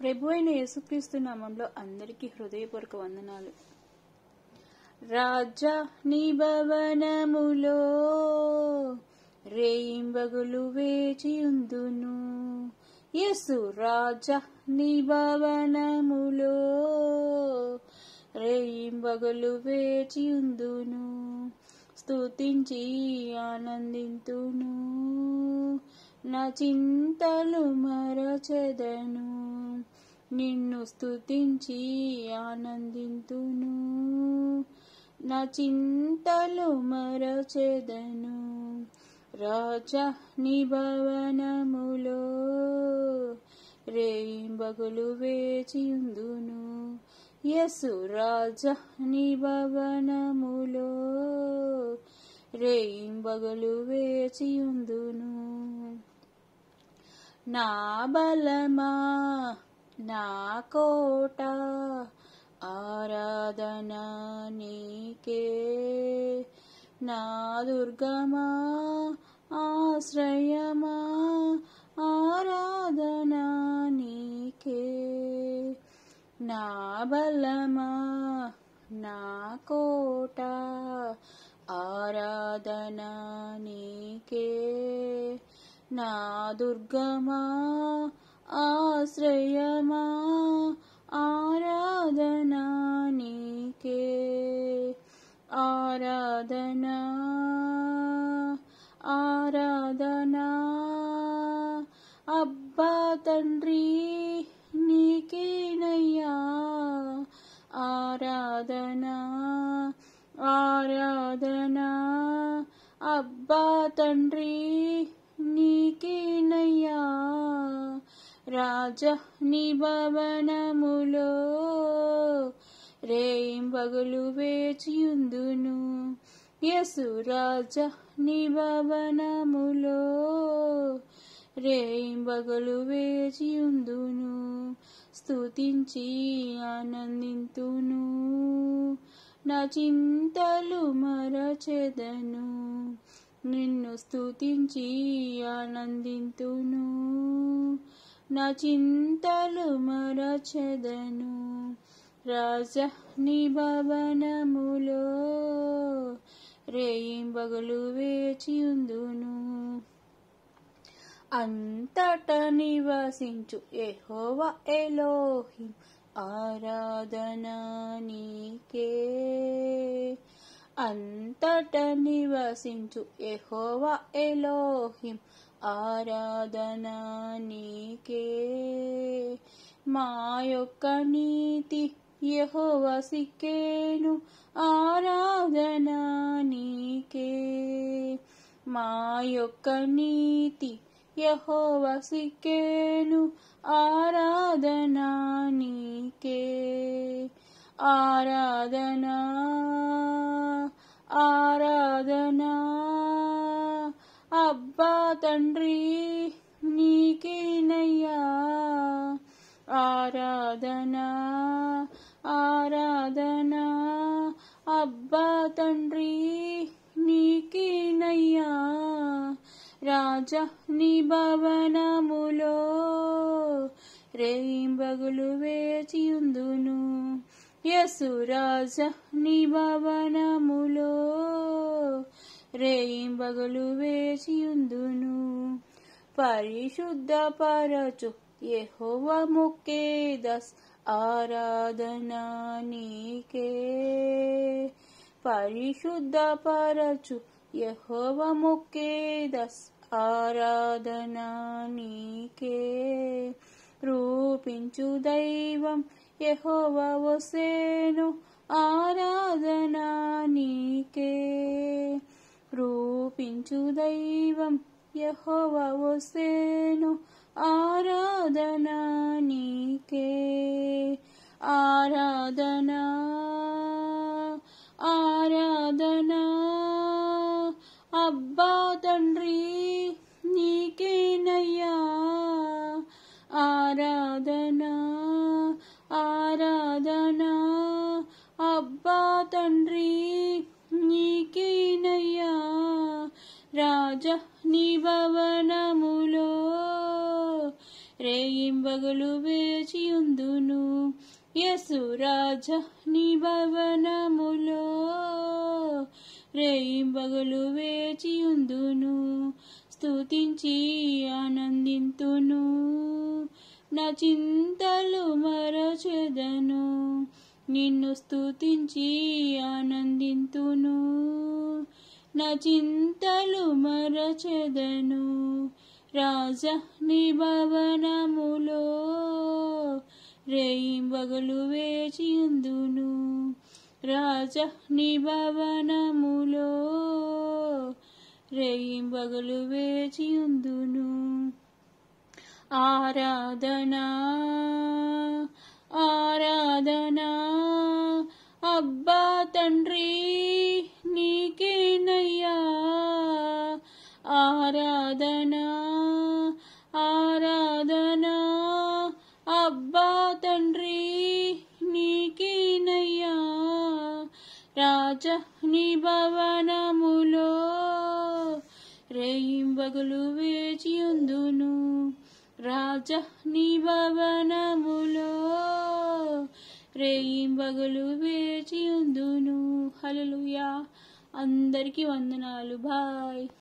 ప్రభువైన యేసుక్రీస్తు నామంలో అందరికీ హృదయపూర్వక వందనాలు. రాజా నీ భవనములో రేయింబగులు వేచియుందును. యేసు రాజా నీ భవనములో రేయింబగులు వేచియుందును. స్తుతించి ఆనందింతును, నా చింతలు మరచెదను. నిన్ను స్తుతించి ఆనందింతును, నా చింతలు మరచెదను. రాజా నీ భవనములో రేయింబగులు వేచియుందును. యేసు రాజా నీ భవనములో రేయింబగులు వేచియుందును. నా బలమా నా కోట ఆరాధన నీకే, నా దుర్గమా ఆశ్రయమా ఆరాధన నీకే. నా బలమా నా కోట ఆరాధన నీకే, నా దుర్గమా ఆశ్రయమా ఆరాధన నీకే. ఆరాధన ఆరాధన అబ్బా తండ్రి నీకేనయ్యా. ఆరాధన ఆరాధన అబ్బా తండ్రి నీకేనయ్యా. రాజా నీ భవనములో రేయింబగులు వేచియుందును. యేసు రాజా నీ భవనములో రేయింబగులు వేచియుందును. స్తుతించి ఆనందింతును, నా చింతలు మరచెదను. నిన్ను స్తుతించి ఆనందింతును, నా చింతలు మరచెదను. రాజా నీ భవనములో రేయింబగులు వేచియుందును. అంతట నివసించు యెహోవా ఎలోహిం ఆరాధన నీకే. అంతట నివసించు యెహోవా ఎలోహిం ఆరాధన నీకే. మా యొక్క నీతి యెహోవా సిక్కేను ఆరాధన నీకే. మా యొక్క నీతి యెహోవా సిక్కేను ఆరాధన నీకే. ఆరాధన ఆరాధన అబ్బా తండ్రి నీకేనయ్యా. ఆరాధన ఆరాధన అబ్బా తండ్రి నీకేనయ్యా. రాజా నీ భవనములో రేయింబగులు వేచియుందును. యేసు రాజా నీ భవనములో రేయింబగులు వేచియుందును. పరిశుద్ధ పరచు యెహోవా మొక్కేదస్ ఆరాధన నీకే. పరిశుద్ధ పరచు యెహోవా మొక్కేదస్ ఆరాధన నీకే. రూపించు దైవం యెహోవా వసేను ఆరాధన నీకే. రూపించు దైవం యెహోవా వసేను ఆరాధన నీకే. ఆరాధన ఆరాధన అబ్బా తండ్రి నీకేనయ్యా. ఆరాధన ఆరాధన అబ్బా తండ్రి నీకేనయ్యా. రాజా నీ భవనములో రేయింబగులు రేయింబగలు వేచియుందును యేసురాజ నీ భవనములో రేయింబగలు వేచియుందును స్తుతించి ఆనందింతును నా చింతలు మరచెదను నిన్ను స్తుతించి ఆనందింతును నా చింతలు మరచెదను రాజా నీ భవనములో రేయింబగలు వేచియుందును రాజా నీ భవనములో రేయింబగలు వేచియుందును ఆరాధనా ఆరాధనా అబ్బా తండ్రి నీకేనయ్యా ఆరాధనా ఆరాధనా అబ్బా తండ్రి నీకేనయ్యా రాజా నీ భవనములో రేయింబగలు వేచియుందును రాజా నీ భవనములో రేయింబగలు వేచియుందును హల్లెలూయా అందరికీ వందనాలు బాయ్.